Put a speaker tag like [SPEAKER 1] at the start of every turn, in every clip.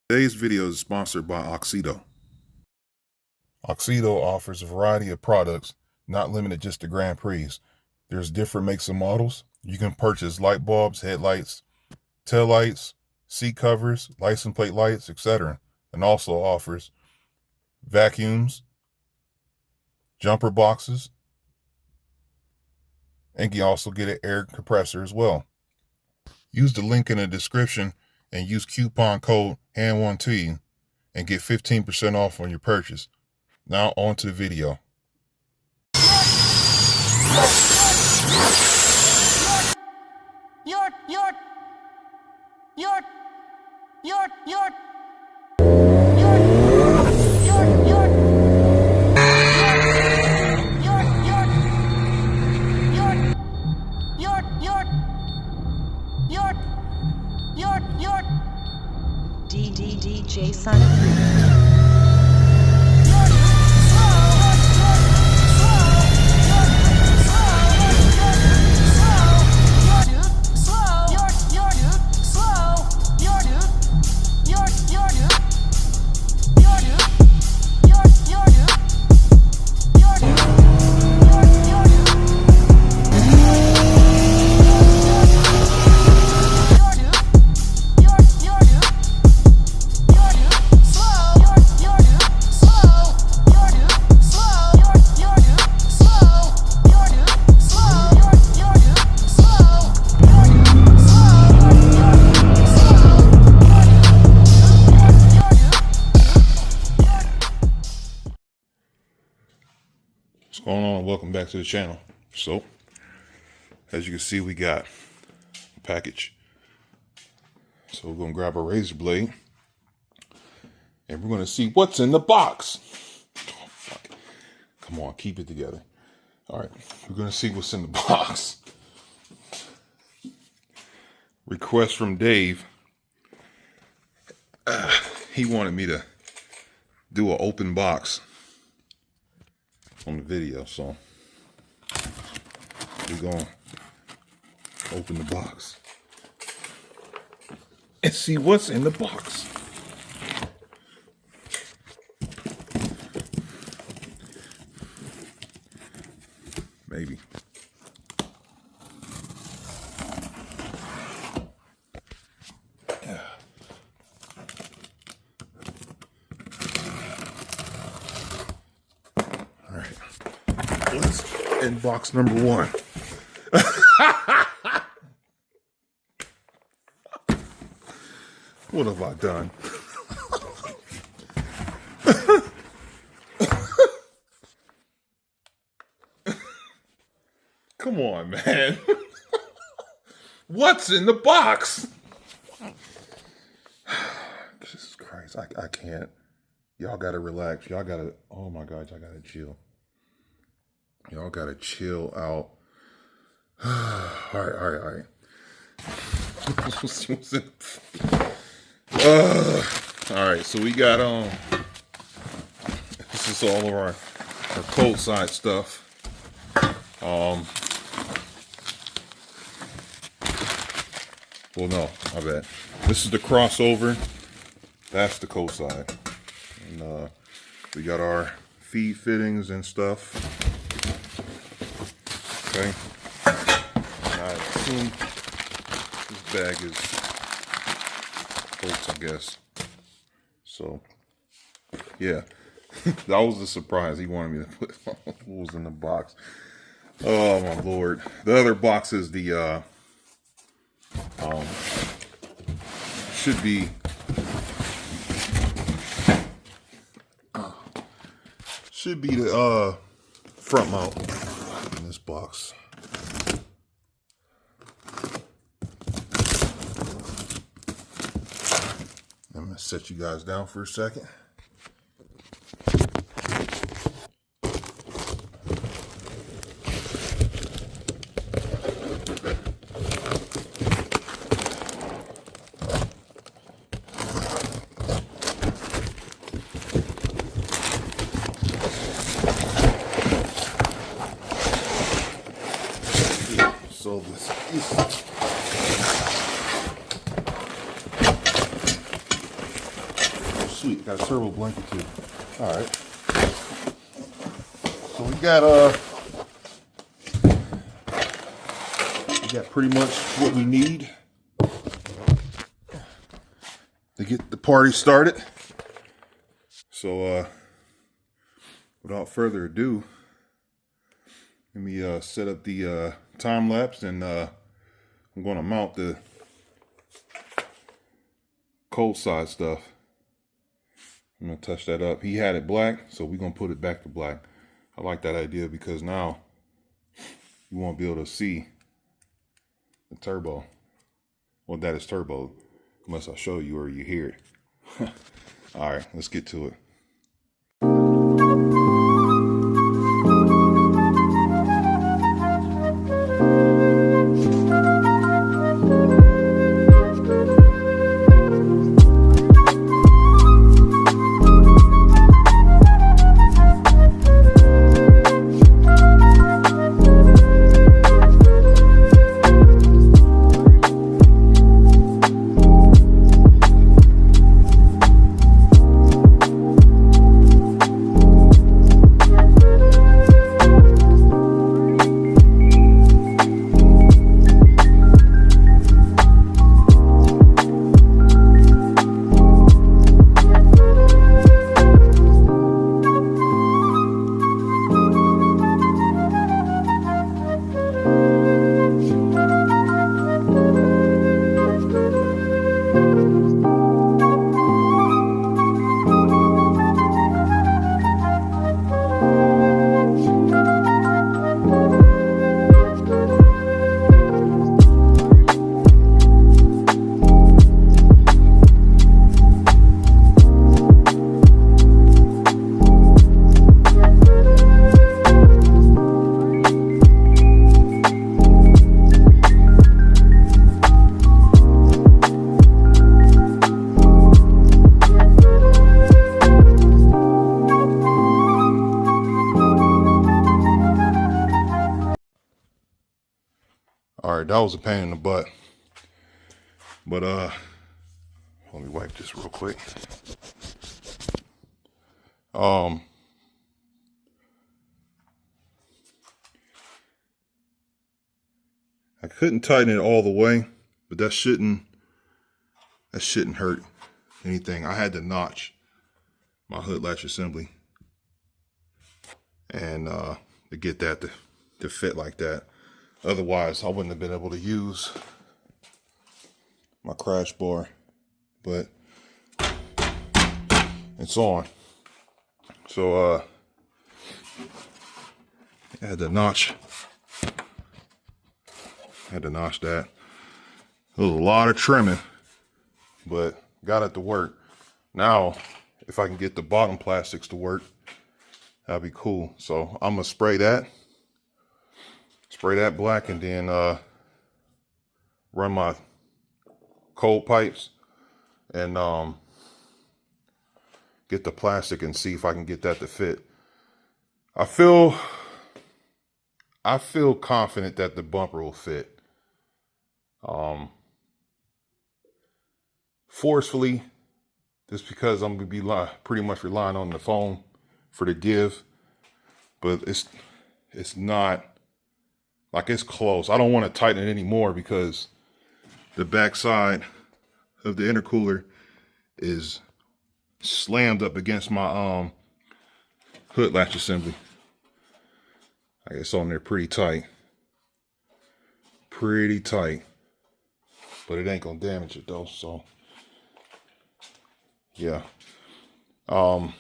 [SPEAKER 1] Today's video is sponsored by Oxido. Oxido offers a variety of products, not limited just to Grand Prix. There's different makes and models. You can purchase light bulbs, headlights, tail lights, seat covers, license plate lights, etc. And also offers vacuums, jumper boxes, and you can also get an air compressor as well. Use the link in the description and use coupon code HAND1T and get 15% off on your purchase. Now on to the video.
[SPEAKER 2] DJ Sonic 3.
[SPEAKER 1] What's going on? Welcome back to the channel. So, as you can see, we got a package. So we're going to grab a razor blade and we're going to see what's in the box. Oh, fuck. Come on, keep it together. All right, we're going to see what's in the box. Request from Dave. He wanted me to do an open box on the video, so we're gonna open the box and see what's in the box. Maybe. Let's in box number one. What have I done? Come on, man. What's in the box? Jesus Christ, I can't. Y'all gotta relax. Y'all gotta, oh my God, y'all gotta chill. Y'all gotta chill out. All right. All right, so we got this is all of our cold side stuff. Well, no, my bad. This is the crossover. That's the cold side, and we got our feed fittings and stuff. Okay, I assume this bag is bolts, I guess. So, yeah, that was a surprise. He wanted me to put what was in the box. Oh my Lord! The other box is the should be the front mount in this box. I'm gonna set you guys down for a second. So this is sweet. Got a turbo blanket too. All right. So we got pretty much what we need to get the party started. So without further ado, let me set up the time lapse, and I'm going to mount the cold side stuff. I'm going to touch that up. He had it black, so we're going to put it back to black. I like that idea because now you won't be able to see the turbo. Well, that is turbo, unless I show you or you hear it. All right, let's get to it. All right, that was a pain in the butt. But let me wipe this real quick. I couldn't tighten it all the way, but that shouldn't hurt anything. I had to notch my hood latch assembly and to get that to fit like that. Otherwise, I wouldn't have been able to use my crash bar, but it's on. So I had to notch that. It was a lot of trimming, but got it to work. Now, if I can get the bottom plastics to work, that'd be cool. So I'm gonna spray that black, and then run my cold pipes and get the plastic and see if I can get that to fit. I feel confident that the bumper will fit. Forcefully, just because I'm gonna be pretty much relying on the foam for the give, but it's not like, it's close. I don't want to tighten it anymore because the back side of the intercooler is slammed up against my hood latch assembly. Like, it's on there pretty tight, but it ain't gonna damage it though. So yeah. All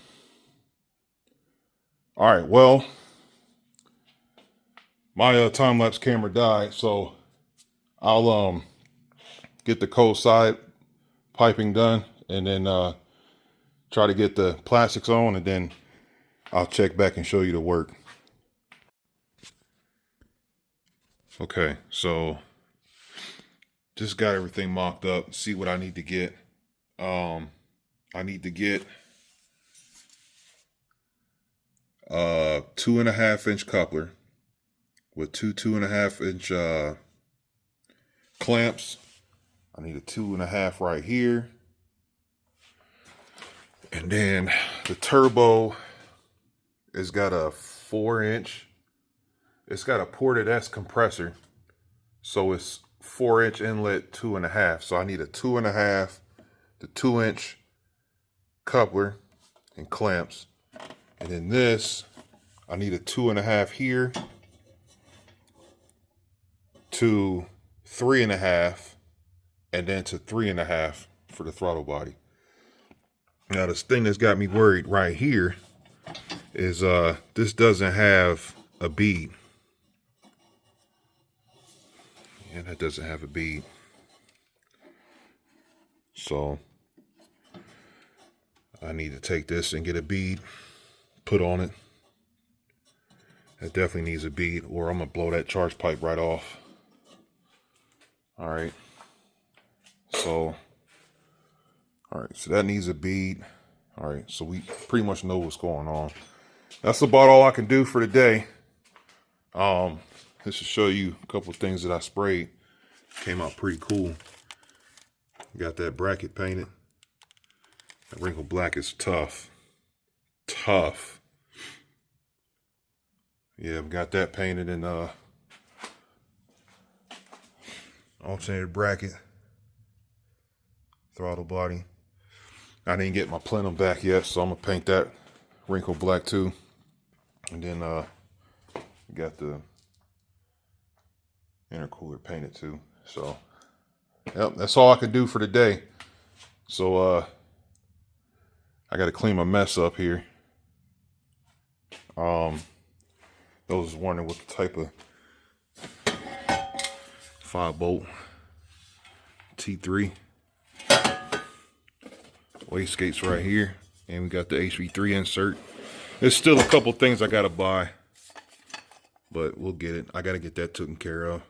[SPEAKER 1] right, well, my time-lapse camera died, so I'll get the cold side piping done, and then try to get the plastics on, and then I'll check back and show you the work. Okay, so just got everything mocked up. See what I need to get. I need to get 2.5-inch coupler with two 2.5-inch clamps. I need a 2.5 right here, and And then the turbo has got a 4-inch. It's got a ported S compressor. So it's 4-inch inlet, 2.5. So I need a 2.5, the 2-inch coupler and clamps. And then this, I need a 2.5 here to 3.5, and then to 3.5 for the throttle body. Now this thing that's got me worried right here is this doesn't have a bead. Yeah, that doesn't have a bead. So I need to take this and get a bead put on it. It definitely needs a bead, or I'm gonna blow that charge pipe right off. All right. So that needs a bead. All right, so we pretty much know what's going on. That's about all I can do for today. Just to show you a couple of things that I sprayed. Came out pretty cool. Got that bracket painted. That wrinkle black is tough. Tough. Yeah, I've got that painted in alternator bracket. Throttle body. I didn't get my plenum back yet, so I'm gonna paint that wrinkle black too. And then got the intercooler painted too. So yep, that's all I can do for today. So I gotta clean my mess up here. Those was wondering what the type of 5-bolt T3 wastegates right here, and we got the HV3 insert. There's still a couple things I gotta buy, but we'll get it. I gotta get that taken care of.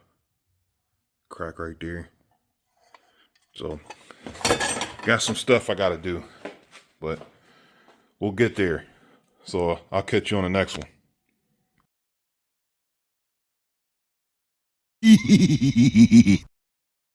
[SPEAKER 1] Crack right there. So got some stuff I gotta do, but we'll get there. So I'll catch you on the next one.